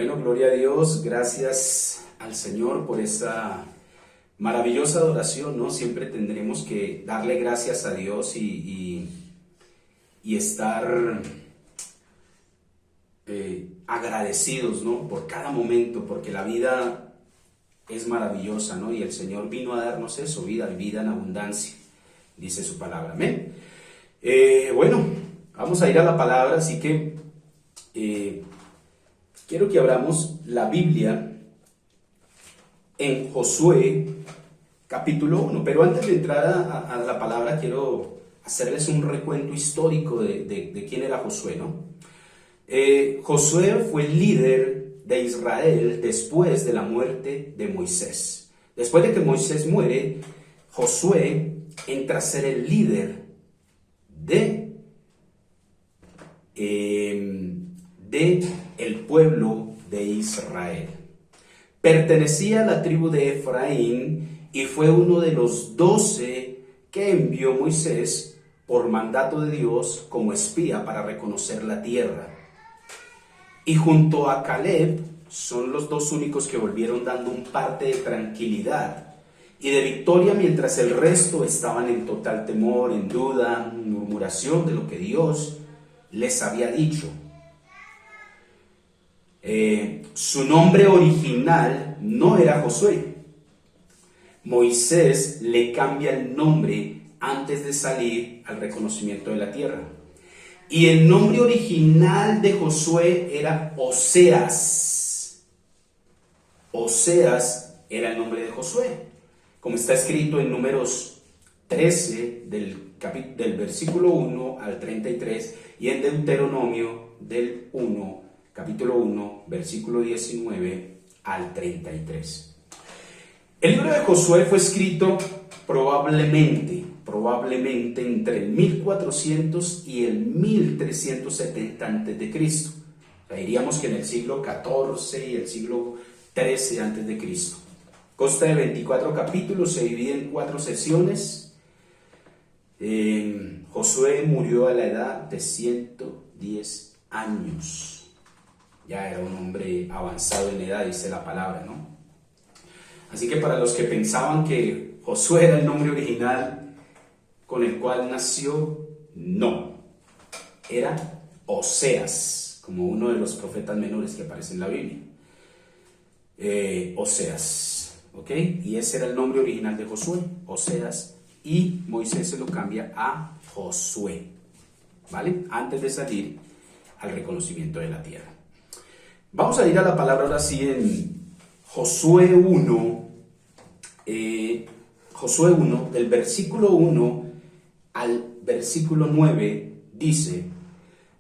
Bueno, gloria a Dios, gracias al Señor por esa maravillosa adoración, ¿no? Siempre tendremos que darle gracias a Dios y estar agradecidos, ¿no? Por cada momento, porque la vida es maravillosa, ¿no? Y el Señor vino a darnos eso, vida y vida en abundancia, dice su palabra. Amén. Bueno, vamos a ir a la palabra, así que quiero que abramos la Biblia en Josué capítulo 1, pero antes de entrar a la palabra quiero hacerles un recuento histórico de quién era Josué, ¿no? Josué fue el líder de Israel después de la muerte de Moisés. Después de que Moisés muere, Josué entra a ser el líder de el pueblo de Israel. Pertenecía a la tribu de Efraín y fue uno de los 12 que envió Moisés por mandato de Dios como espía para reconocer la tierra. Y junto a Caleb son los dos únicos que volvieron dando un parte de tranquilidad y de victoria, mientras el resto estaban en total temor, en duda, en murmuración de lo que Dios les había dicho. Su nombre original no era Josué. Moisés le cambia el nombre antes de salir al reconocimiento de la tierra. Y el nombre original de Josué era Oseas. Oseas era el nombre de Josué, como está escrito en Números 13, del versículo 1 al 33, y en Deuteronomio del 1, capítulo 1, versículo 19 al 33. El libro de Josué fue escrito probablemente entre el 1400 y el 1370 a.C. O sea, diríamos que en el siglo XIV y el siglo XIII a.C. Consta de 24 capítulos, se divide en 4 sesiones. Josué murió a la edad de 110 años. Ya era un hombre avanzado en edad, dice la palabra, ¿no? Así que para los que pensaban que Josué era el nombre original con el cual nació, no. Era Oseas, como uno de los profetas menores que aparece en la Biblia. Oseas, ¿ok? Y ese era el nombre original de Josué, Oseas, y Moisés se lo cambia a Josué, ¿vale? Antes de salir al reconocimiento de la tierra. Vamos a ir a la palabra ahora sí en Josué 1, Josué 1, del versículo 1 al versículo 9, dice: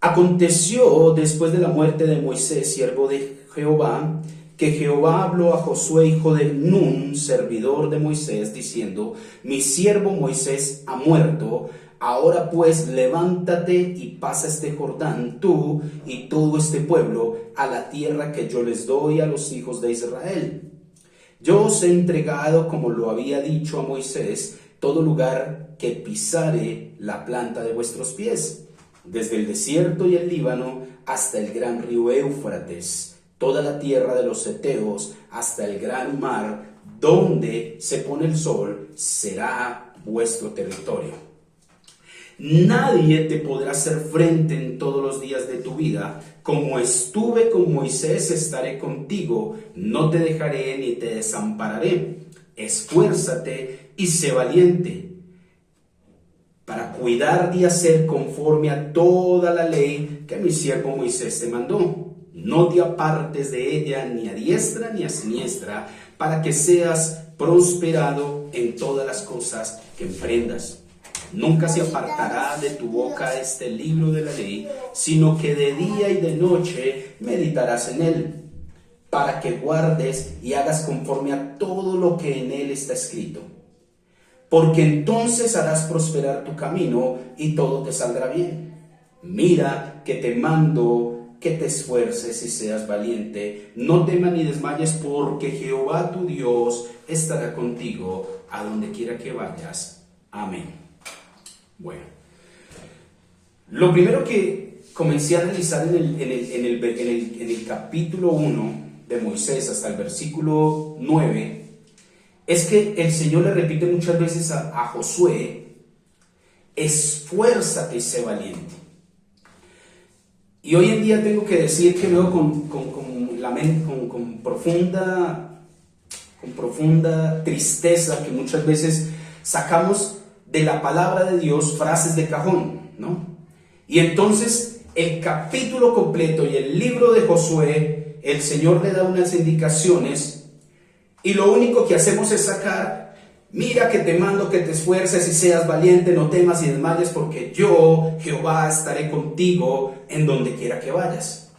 Aconteció después de la muerte de Moisés, siervo de Jehová, que Jehová habló a Josué, hijo de Nun, servidor de Moisés, diciendo: Mi siervo Moisés ha muerto. Ahora pues levántate y pasa este Jordán, tú y todo este pueblo, a la tierra que yo les doy a los hijos de Israel. Yo os he entregado, como lo había dicho a Moisés, todo lugar que pisare la planta de vuestros pies, desde el desierto y el Líbano hasta el gran río Éufrates, toda la tierra de los heteos hasta el gran mar, donde se pone el sol, será vuestro territorio. Nadie te podrá hacer frente en todos los días de tu vida. Como estuve con Moisés, estaré contigo. No te dejaré ni te desampararé. Esfuérzate y sé valiente para cuidar de hacer conforme a toda la ley que mi siervo Moisés te mandó. No te apartes de ella ni a diestra ni a siniestra, para que seas prosperado en todas las cosas que emprendas. Nunca se apartará de tu boca este libro de la ley, sino que de día y de noche meditarás en él, para que guardes y hagas conforme a todo lo que en él está escrito. Porque entonces harás prosperar tu camino y todo te saldrá bien. Mira que te mando que te esfuerces y seas valiente. No temas ni desmayes, porque Jehová tu Dios estará contigo a donde quiera que vayas. Amén. Bueno, lo primero que comencé a analizar en el capítulo 1 de Moisés hasta el versículo 9, es que el Señor le repite muchas veces a Josué: esfuérzate y sé valiente. Y hoy en día tengo que decir que veo con profunda tristeza que muchas veces sacamos de la palabra de Dios frases de cajón, ¿no? Y entonces el capítulo completo y el libro de Josué, el Señor le da unas indicaciones y lo único que hacemos es sacar: mira que te mando que te esfuerces y seas valiente, no temas y desmayes, porque yo, Jehová, estaré contigo en donde quiera que vayas.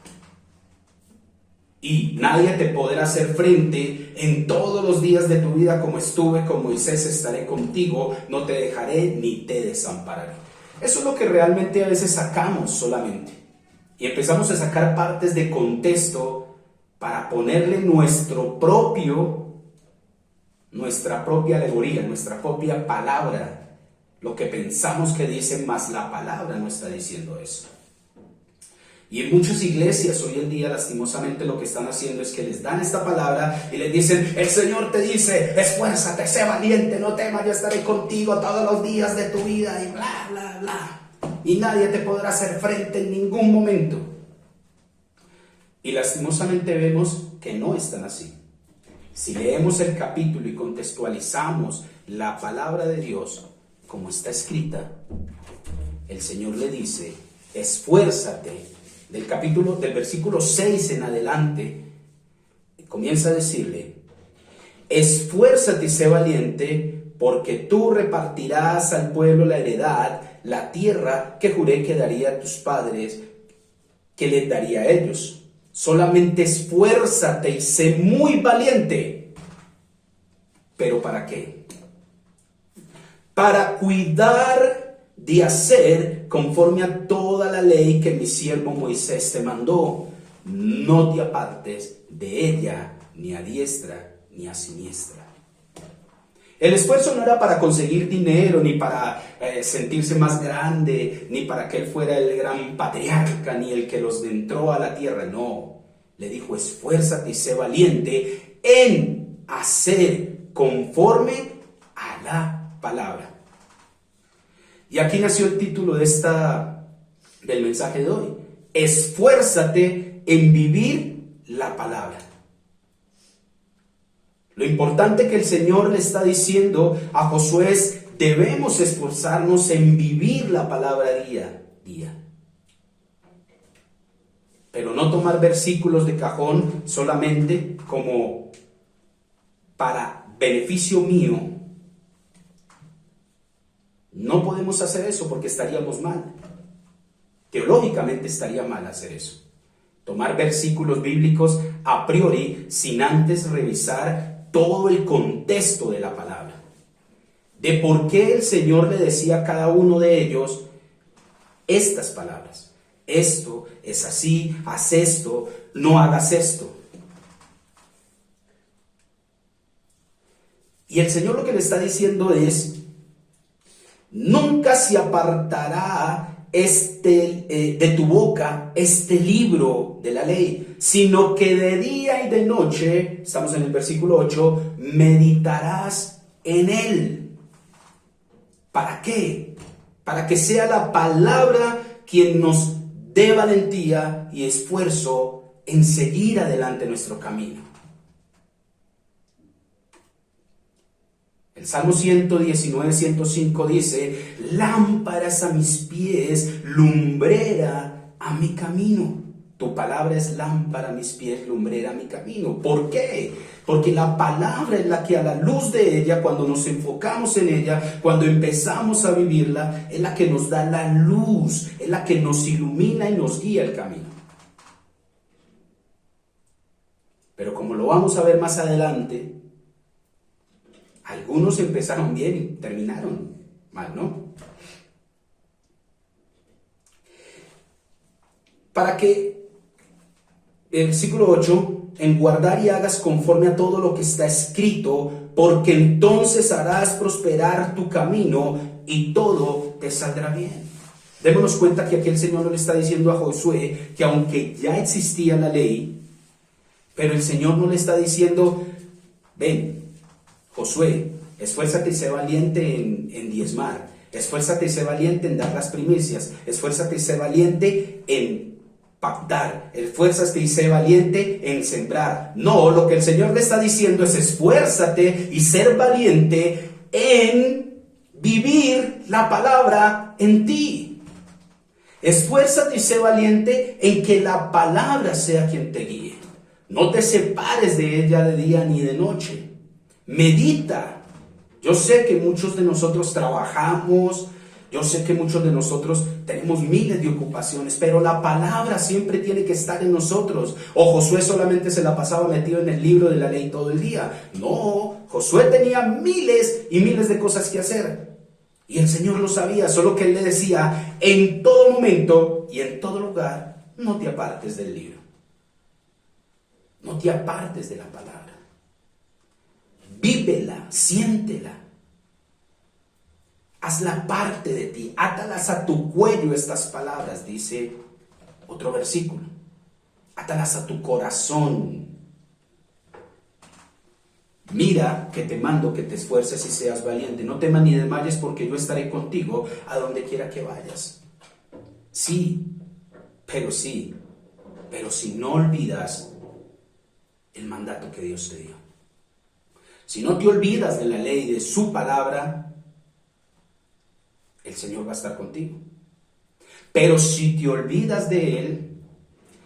Y nadie te podrá hacer frente en todos los días de tu vida, como estuve con Moisés, estaré contigo, no te dejaré ni te desampararé. Eso es lo que realmente a veces sacamos solamente. Y empezamos a sacar partes de contexto para ponerle nuestra propia alegoría, nuestra propia palabra, lo que pensamos que dice, más la palabra no está diciendo eso. Y en muchas iglesias hoy en día, lastimosamente, lo que están haciendo es que les dan esta palabra y les dicen: el Señor te dice, esfuérzate, sé valiente, no temas, yo estaré contigo todos los días de tu vida, y bla, bla, bla. Y nadie te podrá hacer frente en ningún momento. Y lastimosamente vemos que no están así. Si leemos el capítulo y contextualizamos la palabra de Dios como está escrita, el Señor le dice: esfuérzate. Del versículo 6 en adelante, comienza a decirle: esfuérzate y sé valiente, porque tú repartirás al pueblo la heredad, la tierra que juré que daría a tus padres, que les daría a ellos. Solamente esfuérzate y sé muy valiente. ¿Pero para qué? Para cuidar de hacer conforme a toda la ley que mi siervo Moisés te mandó. No te apartes de ella, ni a diestra ni a siniestra. El esfuerzo no era para conseguir dinero, ni para sentirse más grande, ni para que él fuera el gran patriarca, ni el que los entró a la tierra. No, le dijo: esfuérzate y sé valiente en hacer conforme a la palabra. Y aquí nació el título del mensaje de hoy: esfuérzate en vivir la palabra. Lo importante que el Señor le está diciendo a Josué es: debemos esforzarnos en vivir la palabra día a día. Pero no tomar versículos de cajón solamente como para beneficio mío. No podemos hacer eso porque estaríamos mal. Teológicamente estaría mal hacer eso. Tomar versículos bíblicos a priori sin antes revisar todo el contexto de la palabra. De por qué el Señor le decía a cada uno de ellos estas palabras: esto es así, haz esto, no hagas esto. Y el Señor lo que le está diciendo es: nunca se apartará de tu boca este libro de la ley, sino que de día y de noche, estamos en el versículo 8, meditarás en él. ¿Para qué? Para que sea la palabra quien nos dé valentía y esfuerzo en seguir adelante nuestro camino. El Salmo 119, 105 dice: lámparas a mis pies, lumbrera a mi camino. Tu palabra es lámpara a mis pies, lumbrera a mi camino. ¿Por qué? Porque la palabra es la que, a la luz de ella, cuando nos enfocamos en ella, cuando empezamos a vivirla, es la que nos da la luz, es la que nos ilumina y nos guía el camino. Pero como lo vamos a ver más adelante, algunos empezaron bien y terminaron mal, ¿no? Para que, el versículo 8, en guardar y hagas conforme a todo lo que está escrito, porque entonces harás prosperar tu camino y todo te saldrá bien. Démonos cuenta que aquí el Señor no le está diciendo a Josué que aunque ya existía la ley, pero el Señor no le está diciendo, ven, Josué, esfuérzate y sé valiente en diezmar, esfuérzate y sé valiente en dar las primicias, esfuérzate y sé valiente en pactar, esfuérzate y sé valiente en sembrar. No, lo que el Señor le está diciendo es esfuérzate y ser valiente en vivir la palabra en ti. Esfuérzate y sé valiente en que la palabra sea quien te guíe. No te separes de ella de día ni de noche. Medita. Yo sé que muchos de nosotros trabajamos, yo sé que muchos de nosotros tenemos miles de ocupaciones, pero la palabra siempre tiene que estar en nosotros. O Josué solamente se la pasaba metido en el libro de la ley todo el día. No, Josué tenía miles y miles de cosas que hacer. Y el Señor lo sabía, solo que Él le decía, en todo momento y en todo lugar, no te apartes del libro. No te apartes de la palabra. Vívela, siéntela. Hazla parte de ti, átalas a tu cuello estas palabras, dice otro versículo. Átalas a tu corazón. Mira que te mando que te esfuerces y seas valiente. No temas ni desmayes porque yo estaré contigo a donde quiera que vayas. Sí, pero si no olvidas el mandato que Dios te dio. Si no te olvidas de la ley y de su palabra, el Señor va a estar contigo. Pero si te olvidas de Él,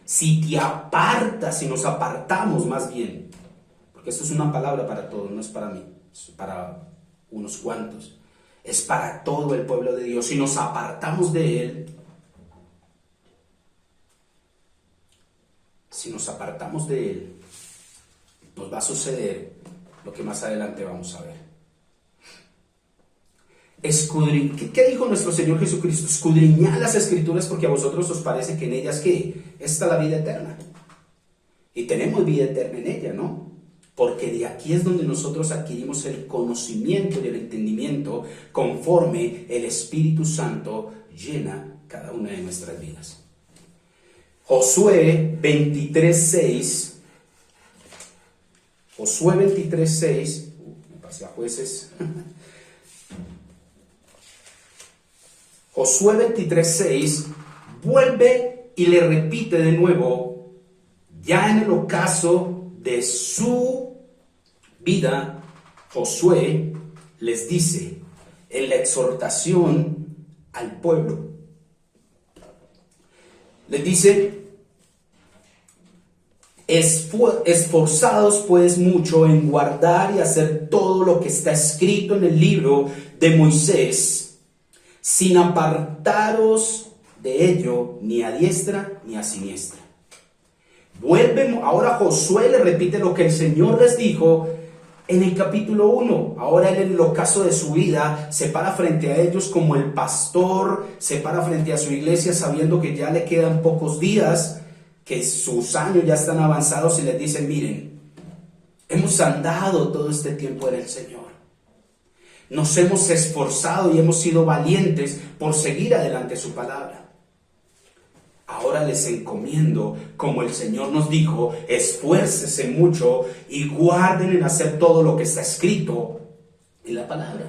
si te apartas, si nos apartamos más bien, porque esto es una palabra para todos, no es para mí, es para unos cuantos, es para todo el pueblo de Dios. Si nos apartamos de Él, nos va a suceder lo que más adelante vamos a ver. ¿Qué dijo nuestro Señor Jesucristo? Escudriñad las Escrituras porque a vosotros os parece que en ellas, ¿qué? Está la vida eterna. Y tenemos vida eterna en ella, ¿no? Porque de aquí es donde nosotros adquirimos el conocimiento y el entendimiento conforme el Espíritu Santo llena cada una de nuestras vidas. Josué 23:6. Josué 23:6. Me pasé a Jueces. Josué 23:6 vuelve y le repite de nuevo, ya en el ocaso de su vida, Josué les dice en la exhortación al pueblo, les dice, esforzados pues mucho en guardar y hacer todo lo que está escrito en el libro de Moisés, sin apartaros de ello ni a diestra ni a siniestra. Ahora Josué le repite lo que el Señor les dijo en el capítulo 1. Ahora él en el ocaso de su vida se para frente a ellos como el pastor, se para frente a su iglesia sabiendo que ya le quedan pocos días, que sus años ya están avanzados y les dice, miren, hemos andado todo este tiempo en el Señor. Nos hemos esforzado y hemos sido valientes por seguir adelante su palabra. Ahora les encomiendo, como el Señor nos dijo, esfuércese mucho y guarden en hacer todo lo que está escrito en la palabra.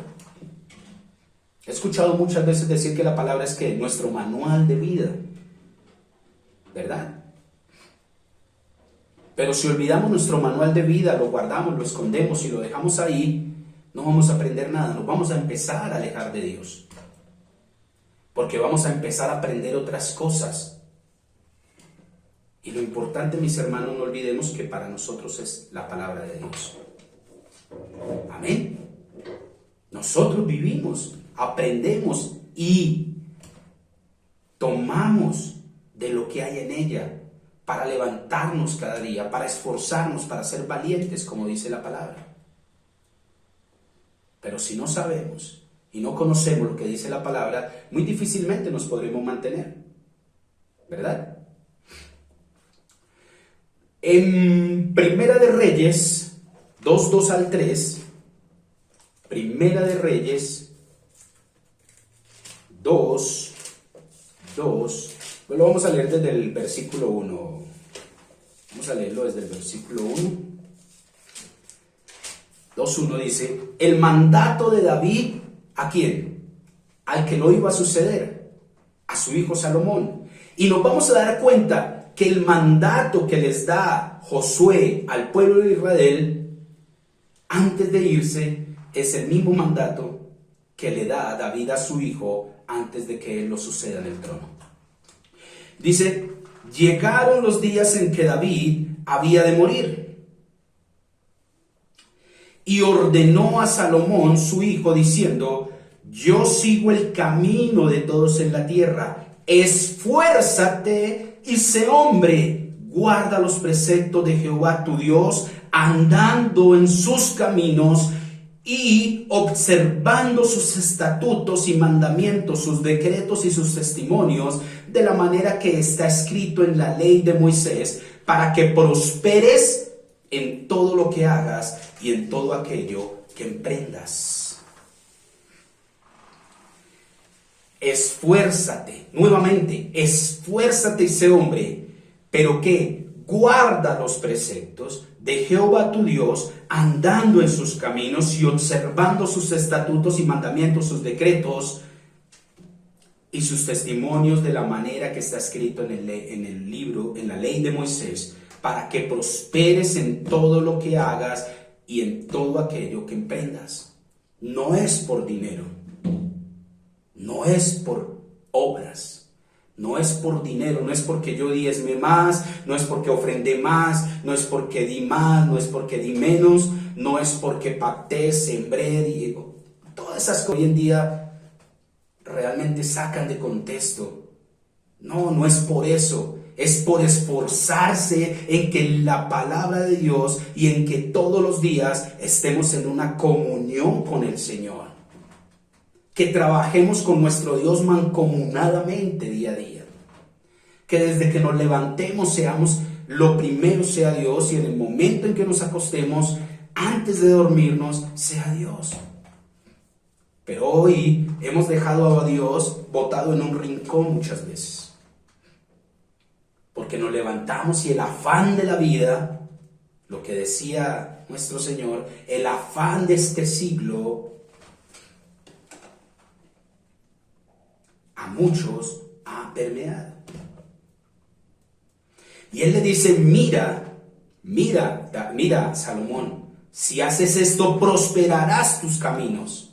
He escuchado muchas veces decir que la palabra es que nuestro manual de vida, ¿verdad? Pero si olvidamos nuestro manual de vida, lo guardamos, lo escondemos y lo dejamos ahí, no vamos a aprender nada, nos vamos a empezar a alejar de Dios. Porque vamos a empezar a aprender otras cosas. Y lo importante, mis hermanos, no olvidemos que para nosotros es la palabra de Dios. Amén. Nosotros vivimos, aprendemos y tomamos de lo que hay en ella para levantarnos cada día, para esforzarnos, para ser valientes, como dice la palabra. Pero si no sabemos y no conocemos lo que dice la palabra, muy difícilmente nos podremos mantener, ¿verdad? En Primera de Reyes 2:2 al 3, Primera de Reyes 2, 2, pues lo vamos a leer desde el versículo 1. Vamos a leerlo desde el versículo 1. 2:1 dice: el mandato de David, ¿a quién? Al que lo iba a suceder, a su hijo Salomón. Y nos vamos a dar cuenta que el mandato que les da Josué al pueblo de Israel antes de irse es el mismo mandato que le da David a su hijo antes de que él lo suceda en el trono. Dice: llegaron los días en que David había de morir, y ordenó a Salomón su hijo diciendo: yo sigo el camino de todos en la tierra, esfuérzate y sé hombre, guarda los preceptos de Jehová tu Dios, andando en sus caminos y observando sus estatutos y mandamientos, sus decretos y sus testimonios, de la manera que está escrito en la ley de Moisés, para que prosperes en todo lo que hagas y en todo aquello que emprendas. Esfuérzate, nuevamente, esfuérzate y sé hombre, pero que guarda los preceptos de Jehová tu Dios, andando en sus caminos y observando sus estatutos y mandamientos, sus decretos y sus testimonios, de la manera que está escrito en el libro, en la ley de Moisés, para que prosperes en todo lo que hagas y en todo aquello que emprendas. No es por dinero, no es por obras, no es por dinero, no es porque yo diezme más, no es porque ofrendé más, no es porque di más, no es porque di menos, no es porque pacté, sembré, digo, todas esas cosas hoy en día realmente sacan de contexto. No es por eso, es por esforzarse en que la palabra de Dios y en que todos los días estemos en una comunión con el Señor, que trabajemos con nuestro Dios mancomunadamente día a día, que desde que nos levantemos seamos, lo primero sea Dios, y en el momento en que nos acostemos, antes de dormirnos, sea Dios. Pero hoy hemos dejado a Dios botado en un rincón muchas veces, porque nos levantamos y el afán de la vida, lo que decía nuestro Señor, el afán de este siglo, a muchos ha permeado. Y Él le dice: mira, Salomón, si haces esto, prosperarás tus caminos.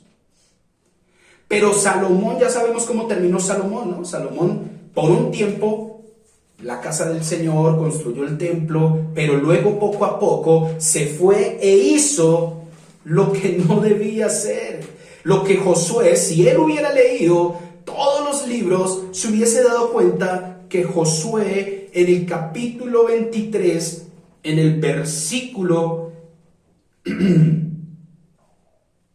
Pero Salomón, ya sabemos cómo terminó Salomón, ¿no? Salomón, por un tiempo, la casa del Señor, construyó el templo, pero luego poco a poco se fue e hizo lo que no debía hacer. Lo que Josué, si él hubiera leído todos los libros, se hubiese dado cuenta que Josué, en el capítulo 23, en el versículo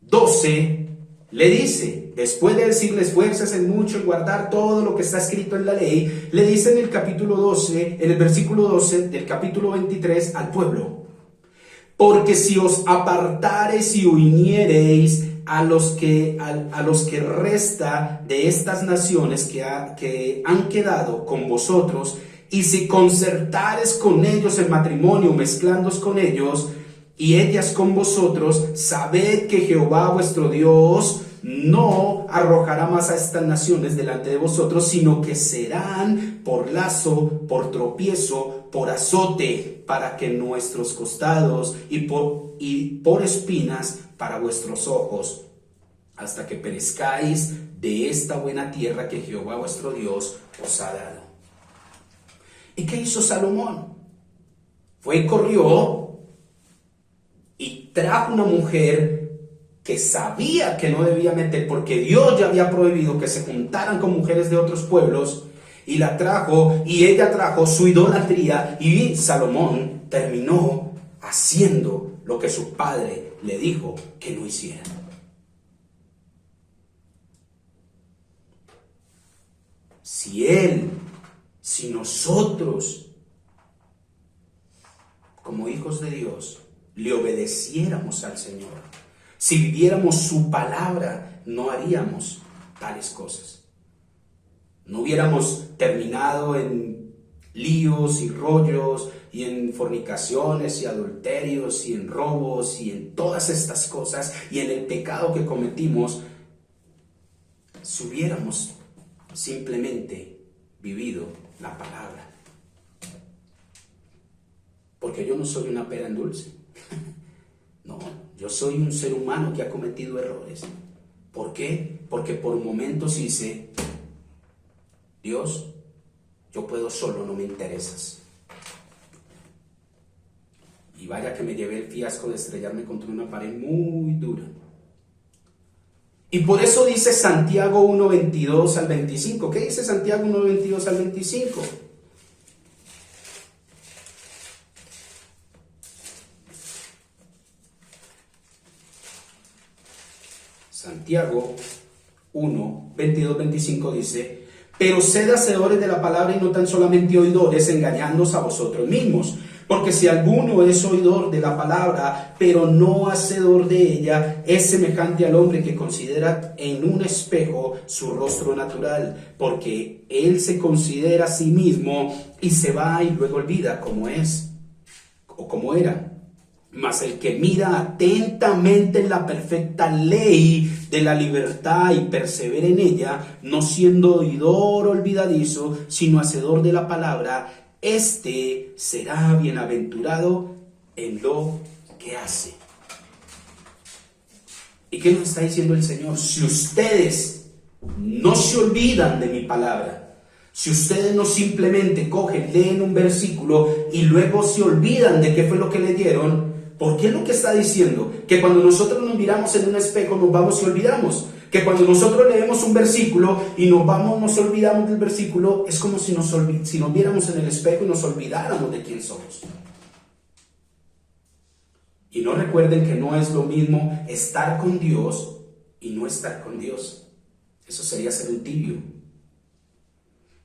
12, le dice, después de decirle esfuérzase en mucho en guardar todo lo que está escrito en la ley, le dice en el capítulo 12, en el versículo 12 del capítulo 23 al pueblo: porque si os apartareis y huyereis a los que resta de estas naciones que han quedado con vosotros, y si concertares con ellos el matrimonio, mezclándoos con ellos, y ellas con vosotros, sabed que Jehová vuestro Dios no arrojará más a estas naciones delante de vosotros, sino que serán por lazo, por tropiezo, por azote para que nuestros costados, y por espinas para vuestros ojos, hasta que perezcáis de esta buena tierra que Jehová vuestro Dios os ha dado. ¿Y qué hizo Salomón? Fue y corrió y trajo una mujer que sabía que no debía meter, porque Dios ya había prohibido que se juntaran con mujeres de otros pueblos, y la trajo, y ella trajo su idolatría, y Salomón terminó haciendo lo que su padre le dijo que no hiciera. Si nosotros, como hijos de Dios, le obedeciéramos al Señor, si viviéramos su palabra, no haríamos tales cosas. no hubiéramos terminado en líos y rollos y en fornicaciones y adulterios y en robos y en todas estas cosas y en el pecado que cometimos si hubiéramos simplemente vivido la palabra. Porque yo no soy una pera en dulce. No, yo soy un ser humano que ha cometido errores. ¿Por qué? Porque por momentos hice, Dios, yo puedo solo, no me interesas. Y vaya que me llevé el fiasco de estrellarme contra una pared muy dura. Y por eso dice Santiago 1:22 al 25. ¿Qué dice Santiago 1:22 al 25? Santiago 1:22-25 dice: pero sed hacedores de la palabra y no tan solamente oidores, engañándoos a vosotros mismos. Porque si alguno es oidor de la palabra, pero no hacedor de ella, es semejante al hombre que considera en un espejo su rostro natural, porque él se considera a sí mismo y se va y luego olvida cómo es o cómo era. Mas el que mira atentamente en la perfecta ley de la libertad y persevera en ella, no siendo oidor olvidadizo, sino hacedor de la palabra, este será bienaventurado en lo que hace. ¿Y qué nos está diciendo el Señor? Si ustedes no se olvidan de mi palabra, si ustedes no simplemente cogen, leen un versículo y luego se olvidan de qué fue lo que leyeron, ¿por qué es lo que está diciendo? Que cuando nosotros nos miramos en un espejo nos vamos y olvidamos. Que cuando nosotros leemos un versículo y nos olvidamos del versículo, es como si nos viéramos en el espejo y nos olvidáramos de quién somos. Y no recuerden que no es lo mismo estar con Dios y no estar con Dios. Eso sería ser un tibio.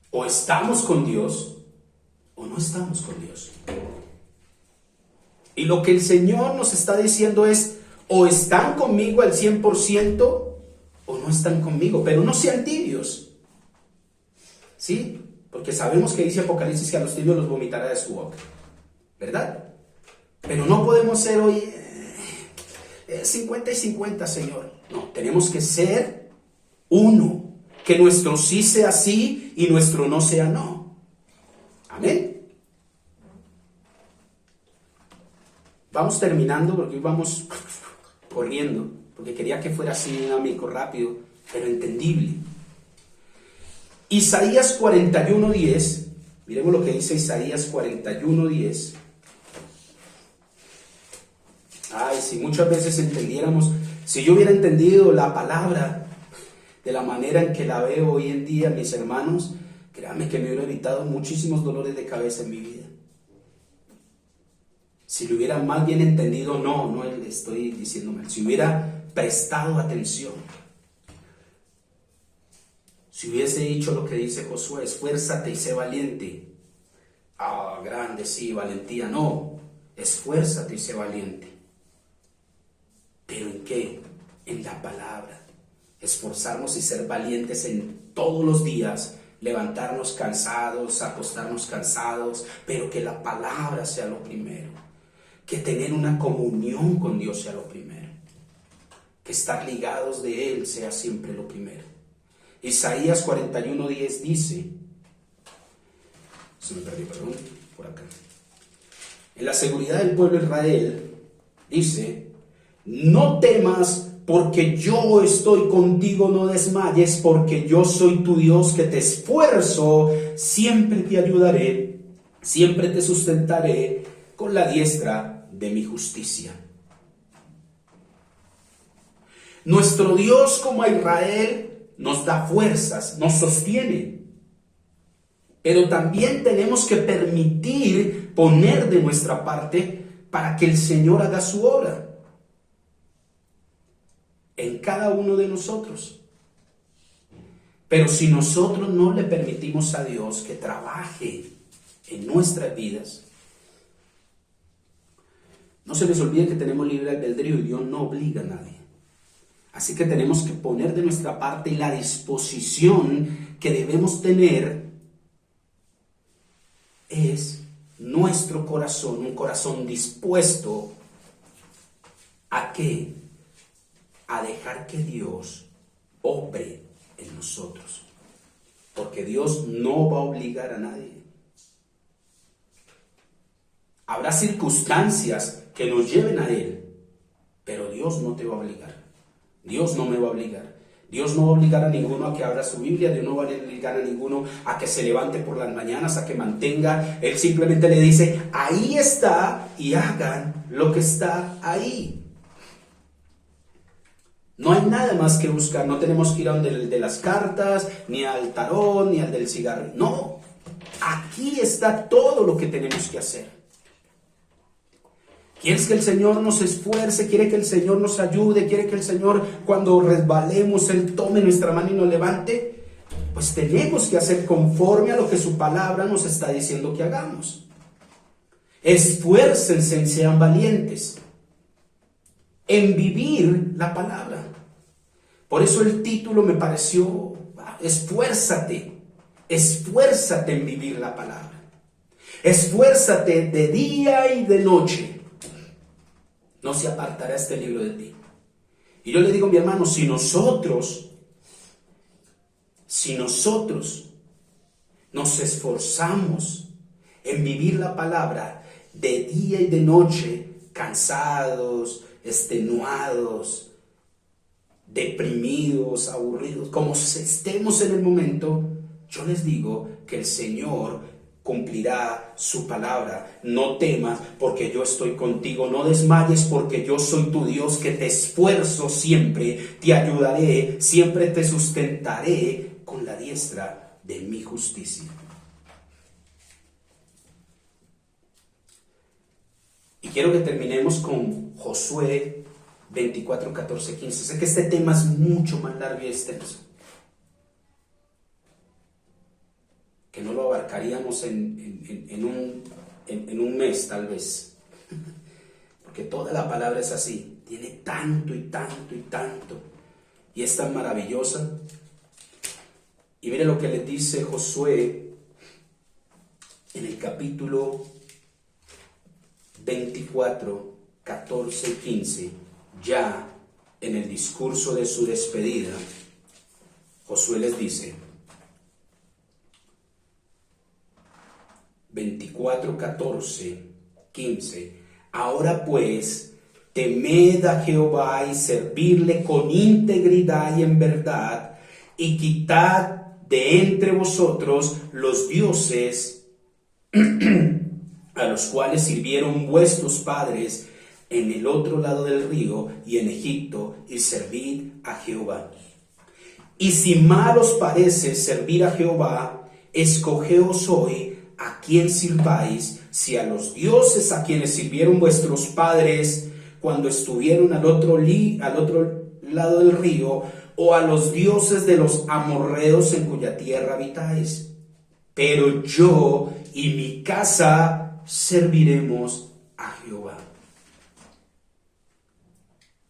O estamos con Dios o no estamos con Dios. Y lo que el Señor nos está diciendo es, o están conmigo al 100% o no están conmigo, pero no sean tibios. ¿Sí? Porque sabemos que dice Apocalipsis que a los tibios los vomitará de su boca. ¿Verdad? Pero no podemos ser hoy 50 y 50, Señor. No, tenemos que ser uno. Que nuestro sí sea sí y nuestro no sea no. Amén. Vamos terminando porque hoy vamos corriendo, porque quería que fuera así dinámico, rápido, pero entendible. Isaías 41:10, miremos lo que dice Isaías 41:10. Ay, si muchas veces entendiéramos, si yo hubiera entendido la palabra de la manera en que la veo hoy en día, mis hermanos, créanme que me hubiera evitado muchísimos dolores de cabeza en mi vida. Si lo hubiera más bien entendido, no le estoy diciendo mal, si hubiera prestado atención, si hubiese dicho lo que dice Josué, esfuérzate y sé valiente. Ah, grande, sí, valentía, no, esfuérzate y sé valiente. ¿Pero en qué? En la palabra. Esforzarnos y ser valientes en todos los días, levantarnos cansados, acostarnos cansados, pero que la palabra sea lo primero. Que tener una comunión con Dios sea lo primero. Que estar ligados de Él sea siempre lo primero. Isaías 41:10 dice, se me perdió, perdón, por acá. En la seguridad del pueblo de Israel dice, no temas porque yo estoy contigo, no desmayes, porque yo soy tu Dios que te esfuerzo, siempre te ayudaré, siempre te sustentaré con la diestra de mi justicia. Nuestro Dios, como a Israel, nos da fuerzas, nos sostiene. Pero también tenemos que permitir poner de nuestra parte para que el Señor haga su obra en cada uno de nosotros. Pero si nosotros no le permitimos a Dios que trabaje en nuestras vidas, no se les olvide que tenemos libre albedrío y Dios no obliga a nadie. Así que tenemos que poner de nuestra parte, y la disposición que debemos tener es nuestro corazón, un corazón dispuesto ¿a qué? A dejar que Dios obre en nosotros. Porque Dios no va a obligar a nadie. Habrá circunstancias que nos lleven a Él, pero Dios no te va a obligar. Dios no me va a obligar. Dios no va a obligar a ninguno a que abra su Biblia. Dios no va a obligar a ninguno a que se levante por las mañanas, a que mantenga. Él simplemente le dice, ahí está, y hagan lo que está ahí. No hay nada más que buscar. No tenemos que ir a donde el de las cartas, ni al tarot, ni al del cigarro. No, aquí está todo lo que tenemos que hacer. ¿Quieres que el Señor nos esfuerce? ¿Quiere que el Señor nos ayude? ¿Quiere que el Señor, cuando resbalemos, Él tome nuestra mano y nos levante? Pues tenemos que hacer conforme a lo que su palabra nos está diciendo que hagamos. Esfuércense, sean valientes en vivir la palabra. Por eso el título me pareció, esfuérzate en vivir la palabra. Esfuérzate de día y de noche. No se apartará este libro de ti. Y yo le digo, mi hermano, si nosotros nos esforzamos en vivir la palabra de día y de noche, cansados, extenuados, deprimidos, aburridos, como estemos en el momento, yo les digo que el Señor cumplirá su palabra. No temas, porque yo estoy contigo. No desmayes, porque yo soy tu Dios, que te esfuerzo siempre, te ayudaré, siempre te sustentaré con la diestra de mi justicia. Y quiero que terminemos con Josué 24, 14, 15. Sé que este tema es mucho más largo y extenso, que no lo abarcaríamos en un mes tal vez, porque toda la palabra es así, tiene tanto y tanto y tanto, y es tan maravillosa. Y mire lo que le dice Josué en el capítulo 24, 14 y 15, ya en el discurso de su despedida. Josué les dice, 24, 14, 15, ahora pues, temed a Jehová y servirle con integridad y en verdad, y quitad de entre vosotros los dioses a los cuales sirvieron vuestros padres en el otro lado del río y en Egipto, y servid a Jehová. Y si mal os parece servir a Jehová, escogeos hoy a quién sirváis, si a los dioses a quienes sirvieron vuestros padres cuando estuvieron al otro lado del río, o a los dioses de los amorreos en cuya tierra habitáis. Pero yo y mi casa serviremos a Jehová.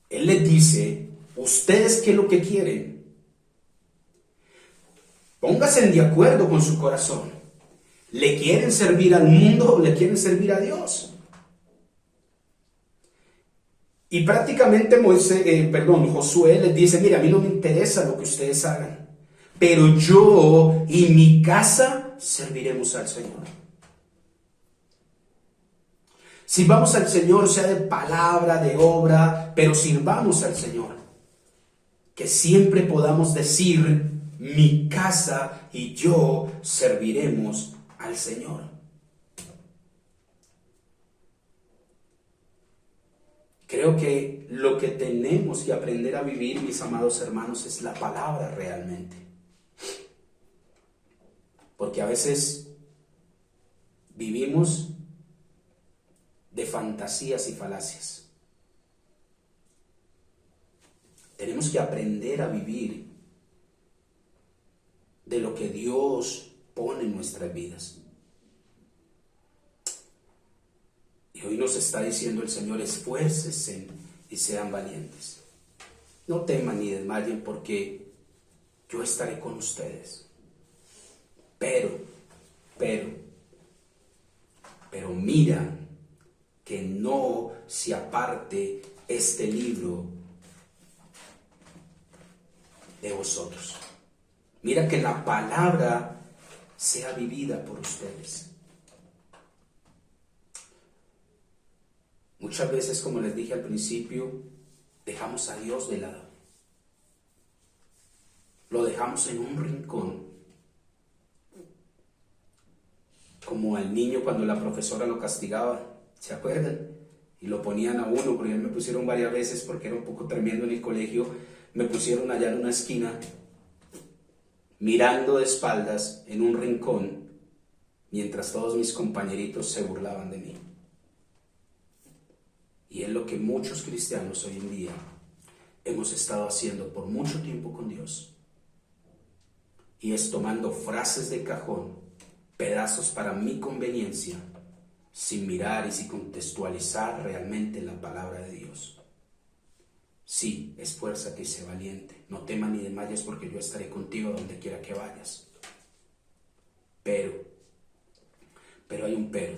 Él les dice, ¿ustedes qué es lo que quieren? Pónganse de acuerdo con su corazón. ¿Le quieren servir al mundo o le quieren servir a Dios? Y prácticamente Josué les dice, mira, a mí no me interesa lo que ustedes hagan, pero yo y mi casa serviremos al Señor. Sirvamos al Señor, sea de palabra, de obra, pero sirvamos al Señor. Que siempre podamos decir, mi casa y yo serviremos al Señor. Creo que lo que tenemos que aprender a vivir, mis amados hermanos, es la palabra realmente. Porque a veces vivimos de fantasías y falacias. Tenemos que aprender a vivir de lo que Dios pone en nuestras vidas. Y hoy nos está diciendo el Señor, esfuércense y sean valientes. No teman ni desmayen porque yo estaré con ustedes. Pero mira que no se aparte este libro de vosotros. Mira que la palabra sea vivida por ustedes. Muchas veces, como les dije al principio, dejamos a Dios de lado. Lo dejamos en un rincón. Como al niño cuando la profesora lo castigaba, ¿se acuerdan? Y lo ponían a uno, porque me pusieron varias veces porque era un poco tremendo en el colegio. Me pusieron allá en una esquina, mirando de espaldas en un rincón, mientras todos mis compañeritos se burlaban de mí. Y es lo que muchos cristianos hoy en día hemos estado haciendo por mucho tiempo con Dios. Y es tomando frases de cajón, pedazos para mi conveniencia, sin mirar y sin contextualizar realmente la palabra de Dios. Sí, esfuérzate y sé valiente. No temas ni desmayes porque yo estaré contigo donde quiera que vayas. Pero hay un pero.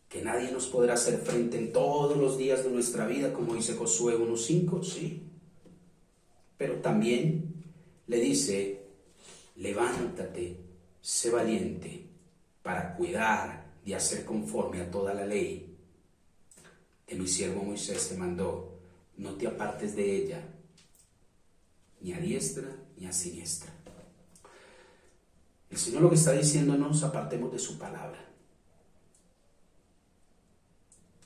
Que nadie nos podrá hacer frente en todos los días de nuestra vida, como dice Josué 1:5, sí. Pero también le dice, levántate, sé valiente para cuidar de hacer conforme a toda la ley que mi siervo Moisés te mandó. No te apartes de ella, ni a diestra ni a siniestra. El Señor lo que está diciendo, no nos apartemos de su palabra.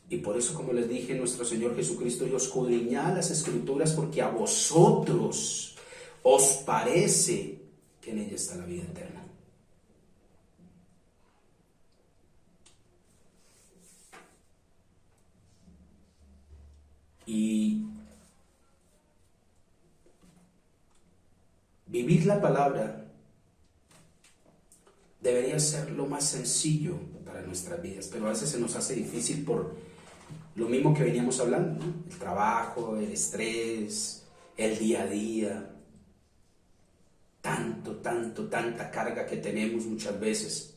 Y por eso, como les dije, nuestro Señor Jesucristo dijo, escudriñad las Escrituras porque a vosotros os parece que en ella está la vida eterna. Y vivir la palabra debería ser lo más sencillo para nuestras vidas, pero a veces se nos hace difícil por lo mismo que veníamos hablando, ¿no? El trabajo, el estrés, el día a día, tanta carga que tenemos muchas veces.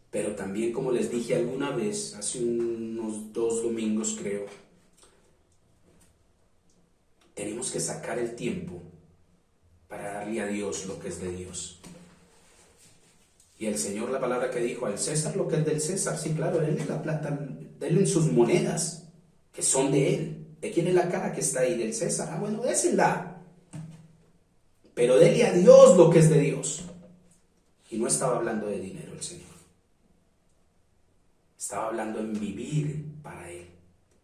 Pero también, como les dije alguna vez, hace unos 2 domingos creo, tenemos que sacar el tiempo para darle a Dios lo que es de Dios. Y el Señor, la palabra que dijo, al César lo que es del César, sí, claro, denle la plata, denle sus monedas, que son de Él. ¿De quién es la cara que está ahí? Del César. Ah, bueno, désela. Pero denle a Dios lo que es de Dios. Y no estaba hablando de dinero el Señor. Estaba hablando en vivir para Él,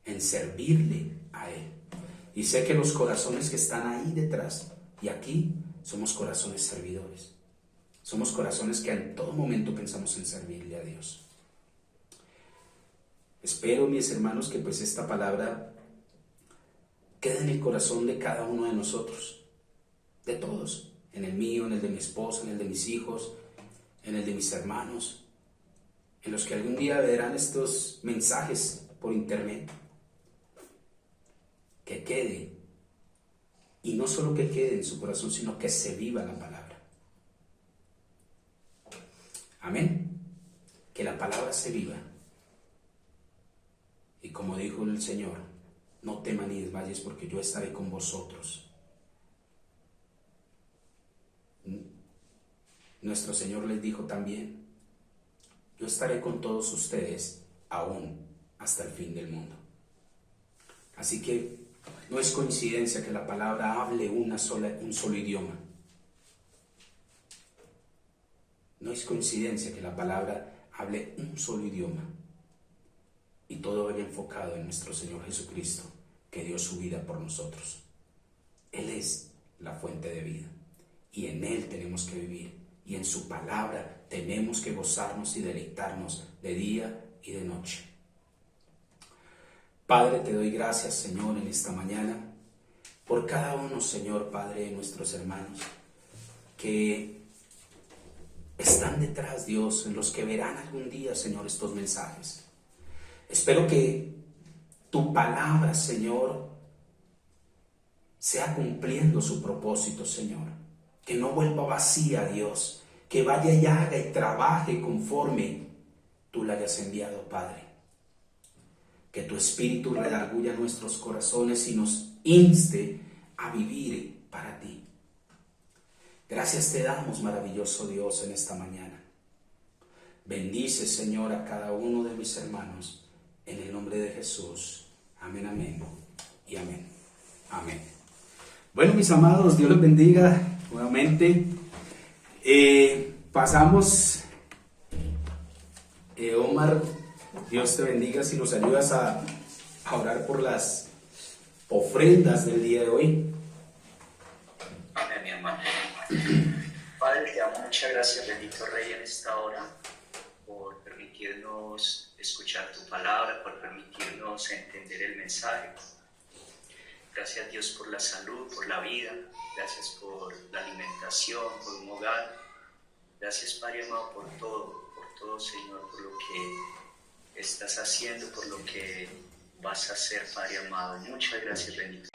en servirle a Él. Y sé que los corazones que están ahí detrás y aquí somos corazones servidores. Somos corazones que en todo momento pensamos en servirle a Dios. Espero, mis hermanos, que pues esta palabra quede en el corazón de cada uno de nosotros, de todos, en el mío, en el de mi esposa, en el de mis hijos, en el de mis hermanos, en los que algún día verán estos mensajes por internet. Que quede, y no solo que quede en su corazón, sino que se viva la palabra. Amén. Que la palabra se viva. Y como dijo el Señor, no teman ni desmayes porque yo estaré con vosotros. Nuestro Señor les dijo también, yo estaré con todos ustedes aún hasta el fin del mundo. Así que no es coincidencia que la palabra hable un solo idioma. No es coincidencia que la palabra hable un solo idioma. Y todo vaya enfocado en nuestro Señor Jesucristo, que dio su vida por nosotros. Él es la fuente de vida. Y en Él tenemos que vivir. Y en su palabra tenemos que gozarnos y deleitarnos de día y de noche. Padre, te doy gracias, Señor, en esta mañana, por cada uno, Señor, Padre, de nuestros hermanos, que están detrás, Dios, en los que verán algún día, Señor, estos mensajes. Espero que tu palabra, Señor, sea cumpliendo su propósito, Señor. Que no vuelva vacía, Dios, que vaya y haga y trabaje conforme tú la hayas enviado, Padre. Que tu Espíritu redarguya nuestros corazones y nos inste a vivir para ti. Gracias te damos, maravilloso Dios, en esta mañana. Bendice, Señor, a cada uno de mis hermanos, en el nombre de Jesús. Amén, amén y amén. Amén. Bueno, mis amados, Dios los bendiga nuevamente. Pasamos, Omar, Dios te bendiga si nos ayudas a orar por las ofrendas del día de hoy. Amén, mi hermano. Padre, te damos muchas gracias, bendito Rey, en esta hora, por permitirnos escuchar tu palabra, por permitirnos entender el mensaje. Gracias, Dios, por la salud, por la vida. Gracias por la alimentación, por un hogar. Gracias, Padre amado, por todo, Señor, por lo que estás haciendo, por lo que vas a hacer, Padre amado. Muchas gracias, bendito.